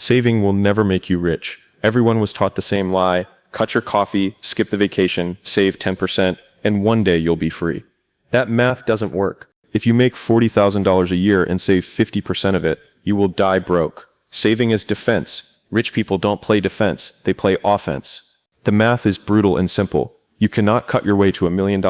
Saving will never make you rich. Everyone was taught the same lie. Cut your coffee, skip the vacation, save 10%, and one day you'll be free. That math doesn't work. If you make $40,000 a year and save 50% of it, you will die broke. Saving is defense. Rich people don't play defense, they play offense. The math is brutal and simple. You cannot cut your way to $1 million.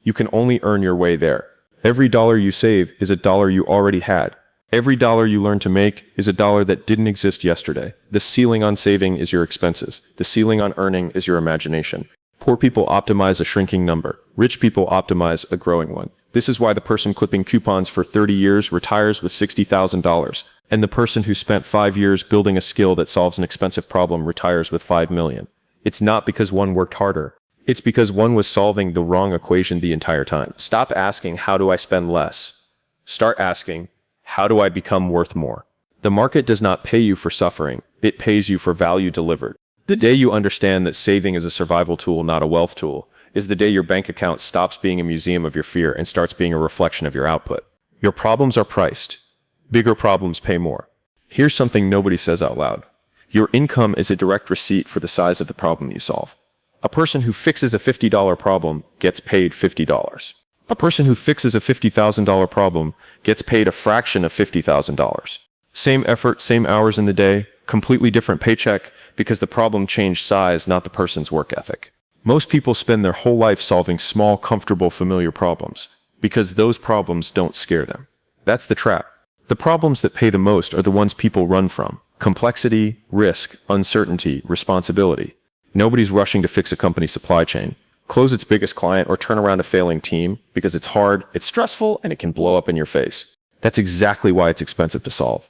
You can only earn your way there. Every dollar you save is a dollar you already had. Every dollar you learn to make is a dollar that didn't exist yesterday. The ceiling on saving is your expenses. The ceiling on earning is your imagination. Poor people optimize a shrinking number. Rich people optimize a growing one. This is why the person clipping coupons for 30 years retires with $60,000, and the person who spent 5 years building a skill that solves an expensive problem retires with $5 million. It's not because one worked harder. It's because one was solving the wrong equation the entire time. Stop asking, how do I spend less? Start asking, how do I become worth more? The market does not pay you for suffering. It pays you for value delivered. The day you understand that saving is a survival tool, not a wealth tool, is the day your bank account stops being a museum of your fear and starts being a reflection of your output. Your problems are priced. Bigger problems pay more. Here's something nobody says out loud. Your income is a direct receipt for the size of the problem you solve. A person who fixes a $50 problem gets paid $50. A person who fixes a $50,000 problem gets paid a fraction of $50,000. Same effort, same hours in the day, completely different paycheck, because the problem changed size, not the person's work ethic. Most people spend their whole life solving small, comfortable, familiar problems, because those problems don't scare them. That's the trap. The problems that pay the most are the ones people run from. Complexity, risk, uncertainty, responsibility. Nobody's rushing to fix a company's supply chain, close its biggest client, or turn around a failing team because it's hard, it's stressful, and it can blow up in your face. That's exactly why it's expensive to solve.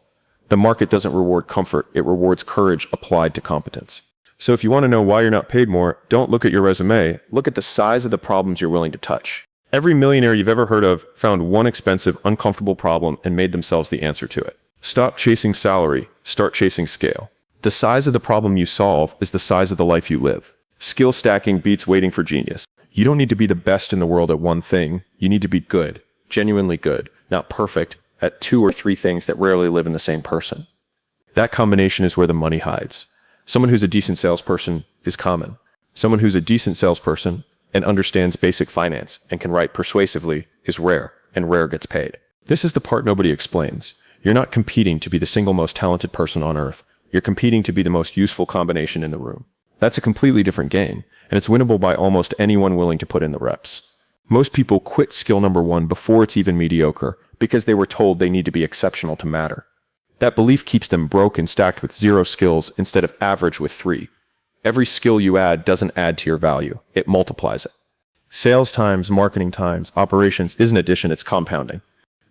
The market doesn't reward comfort, it rewards courage applied to competence. So if you want to know why you're not paid more, don't look at your resume, look at the size of the problems you're willing to touch. Every millionaire you've ever heard of found one expensive, uncomfortable problem and made themselves the answer to it. Stop chasing salary, start chasing scale. The size of the problem you solve is the size of the life you live. Skill stacking beats waiting for genius. You don't need to be the best in the world at one thing. You need to be good, genuinely good, not perfect, at 2 or 3 things that rarely live in the same person. That combination is where the money hides. Someone who's a decent salesperson is common. Someone who's a decent salesperson and understands basic finance and can write persuasively is rare, and rare gets paid. This is the part nobody explains. You're not competing to be the single most talented person on earth. You're competing to be the most useful combination in the room. That's a completely different game, and it's winnable by almost anyone willing to put in the reps. Most people quit skill number 1 before it's even mediocre because they were told they need to be exceptional to matter. That belief keeps them broke and stacked with 0 skills instead of average with 3. Every skill you add doesn't add to your value, it multiplies it. Sales times, marketing times, operations isn't addition, it's compounding.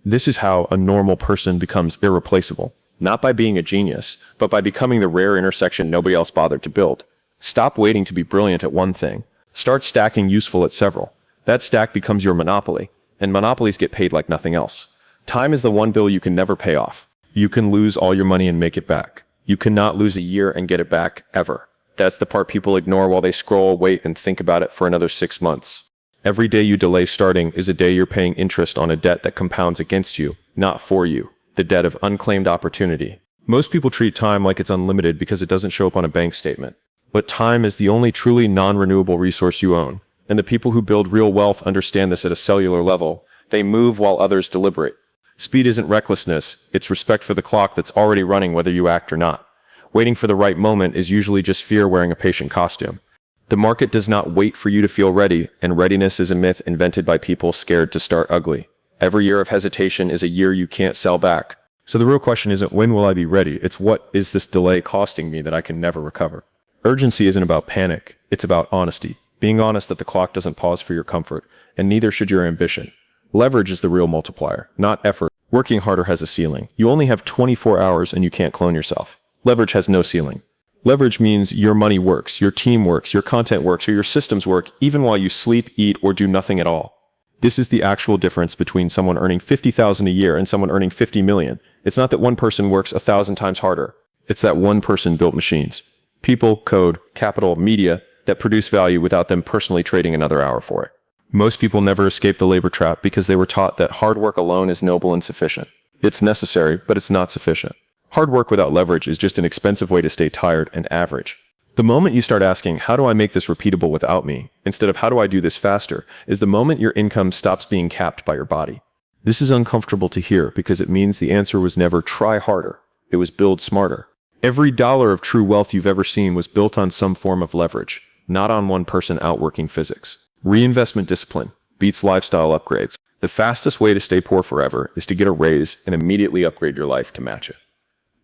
This is how a normal person becomes irreplaceable, not by being a genius, but by becoming the rare intersection nobody else bothered to build. Stop waiting to be brilliant at one thing. Start stacking useful at several. That stack becomes your monopoly, and monopolies get paid like nothing else. Time is the one bill you can never pay off. You can lose all your money and make it back. You cannot lose a year and get it back, ever. That's the part people ignore while they scroll, wait, and think about it for another 6 months. Every day you delay starting is a day you're paying interest on a debt that compounds against you, not for you. The debt of unclaimed opportunity. Most people treat time like it's unlimited because it doesn't show up on a bank statement. But time is the only truly non-renewable resource you own. And the people who build real wealth understand this at a cellular level. They move while others deliberate. Speed isn't recklessness, it's respect for the clock that's already running whether you act or not. Waiting for the right moment is usually just fear wearing a patient costume. The market does not wait for you to feel ready, and readiness is a myth invented by people scared to start ugly. Every year of hesitation is a year you can't sell back. So the real question isn't when will I be ready, it's what is this delay costing me that I can never recover. Urgency isn't about panic, it's about honesty. Being honest that the clock doesn't pause for your comfort, and neither should your ambition. Leverage is the real multiplier, not effort. Working harder has a ceiling. You only have 24 hours and you can't clone yourself. Leverage has no ceiling. Leverage means your money works, your team works, your content works, or your systems work even while you sleep, eat, or do nothing at all. This is the actual difference between someone earning $50,000 a year and someone earning $50 million. It's not that one person works 1,000 times harder. It's that one person built machines. People, code, capital, media that produce value without them personally trading another hour for it. Most people never escape the labor trap because they were taught that hard work alone is noble and sufficient. It's necessary, but it's not sufficient. Hard work without leverage is just an expensive way to stay tired and average. The moment you start asking, how do I make this repeatable without me, instead of how do I do this faster, is the moment your income stops being capped by your body. This is uncomfortable to hear because it means the answer was never try harder. It was build smarter. Every dollar of true wealth you've ever seen was built on some form of leverage, not on one person outworking physics. Reinvestment discipline beats lifestyle upgrades. The fastest way to stay poor forever is to get a raise and immediately upgrade your life to match it.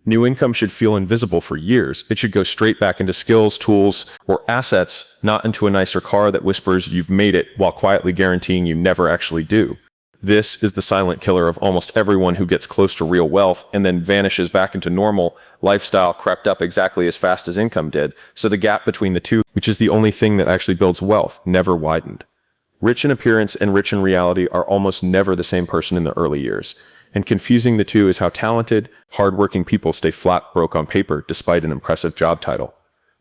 New income should feel invisible for years. It should go straight back into skills, tools, or assets, not into a nicer car that whispers you've made it while quietly guaranteeing you never actually do. This is the silent killer of almost everyone who gets close to real wealth and then vanishes back into normal lifestyle, crept up exactly as fast as income did, so the gap between the two, which is the only thing that actually builds wealth, never widened. Rich in appearance and rich in reality are almost never the same person in the early years. And confusing the two is how talented, hardworking people stay flat broke on paper despite an impressive job title.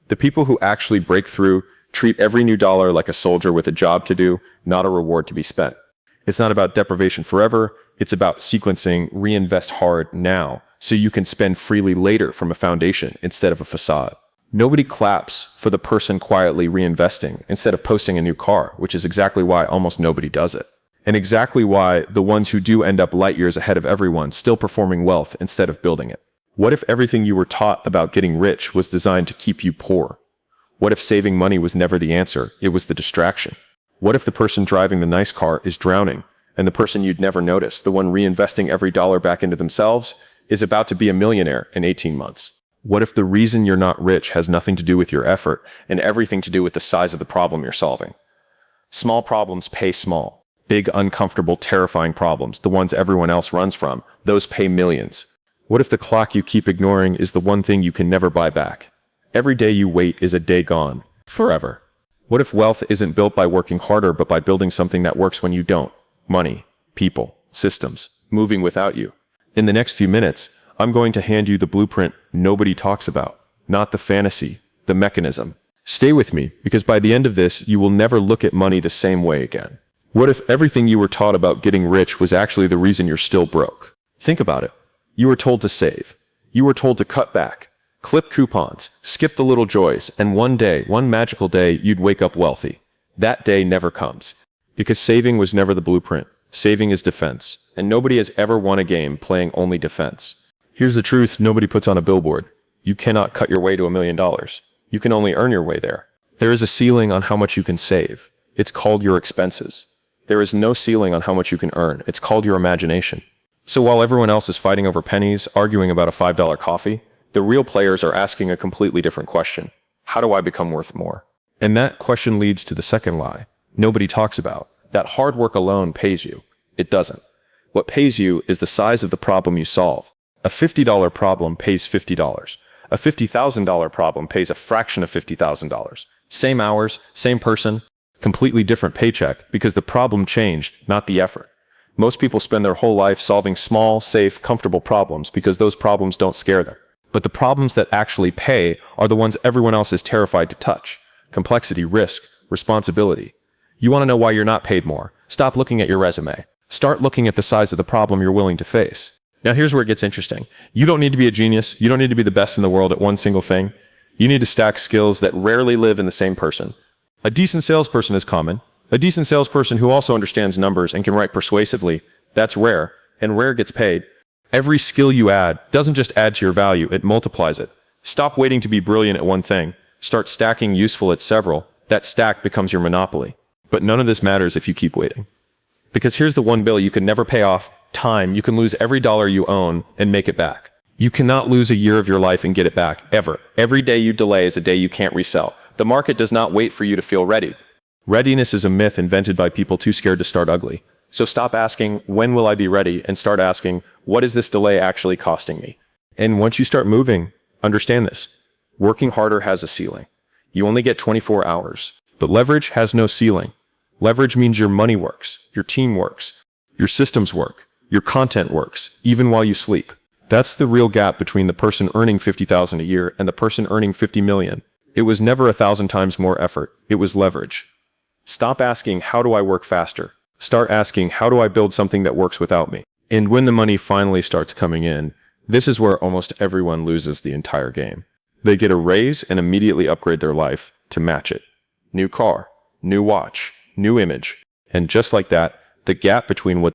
The people who actually break through treat every new dollar like a soldier with a job to do, not a reward to be spent. It's not about deprivation forever, it's about sequencing, reinvest hard now, so you can spend freely later from a foundation instead of a facade. Nobody claps for the person quietly reinvesting instead of posting a new car, which is exactly why almost nobody does it. And exactly why the ones who do end up light years ahead of everyone still performing wealth instead of building it. What if everything you were taught about getting rich was designed to keep you poor? What if saving money was never the answer, it was the distraction? What if the person driving the nice car is drowning, and the person you'd never notice, the one reinvesting every dollar back into themselves, is about to be a millionaire in 18 months? What if the reason you're not rich has nothing to do with your effort and everything to do with the size of the problem you're solving? Small problems pay small. Big, uncomfortable, terrifying problems, the ones everyone else runs from, those pay millions. What if the clock you keep ignoring is the one thing you can never buy back? Every day you wait is a day gone, forever. What if wealth isn't built by working harder but by building something that works when you don't? Money, people, systems, moving without you. In the next few minutes, I'm going to hand you the blueprint nobody talks about, not the fantasy, the mechanism. Stay with me, because by the end of this, you will never look at money the same way again. What if everything you were taught about getting rich was actually the reason you're still broke? Think about it. You were told to save. You were told to cut back, clip coupons, skip the little joys, and one day, one magical day, you'd wake up wealthy. That day never comes. Because saving was never the blueprint. Saving is defense. And nobody has ever won a game playing only defense. Here's the truth nobody puts on a billboard. You cannot cut your way to $1 million. You can only earn your way there. There is a ceiling on how much you can save. It's called your expenses. There is no ceiling on how much you can earn. It's called your imagination. So while everyone else is fighting over pennies, arguing about a $5 coffee, the real players are asking a completely different question. How do I become worth more? And that question leads to the second lie nobody talks about. That hard work alone pays you. It doesn't. What pays you is the size of the problem you solve. A $50 problem pays $50. A $50,000 problem pays a fraction of $50,000. Same hours, same person, completely different paycheck because the problem changed, not the effort. Most people spend their whole life solving small, safe, comfortable problems because those problems don't scare them. But the problems that actually pay are the ones everyone else is terrified to touch. Complexity, risk, responsibility. You want to know why you're not paid more? Stop looking at your resume. Start looking at the size of the problem you're willing to face. Now here's where it gets interesting. You don't need to be a genius. You don't need to be the best in the world at one single thing. You need to stack skills that rarely live in the same person. A decent salesperson is common. A decent salesperson who also understands numbers and can write persuasively, that's rare, and rare gets paid. Every skill you add doesn't just add to your value, it multiplies it. Stop waiting to be brilliant at one thing. Start stacking useful at several. That stack becomes your monopoly. But none of this matters if you keep waiting. Because here's the one bill you can never pay off, time. You can lose every dollar you own and make it back. You cannot lose a year of your life and get it back, ever. Every day you delay is a day you can't resell. The market does not wait for you to feel ready. Readiness is a myth invented by people too scared to start ugly. So stop asking, when will I be ready? And start asking, what is this delay actually costing me? And once you start moving, understand this. Working harder has a ceiling. You only get 24 hours. But leverage has no ceiling. Leverage means your money works, your team works, your systems work, your content works, even while you sleep. That's the real gap between the person earning $50,000 a year and the person earning $50 million. It was never 1,000 times more effort. It was leverage. Stop asking, how do I work faster? Start asking, how do I build something that works without me? And when the money finally starts coming in, This is where almost everyone loses the entire game. They get a raise and immediately upgrade their life to match it. New car, new watch, new image. And just like that, the gap between what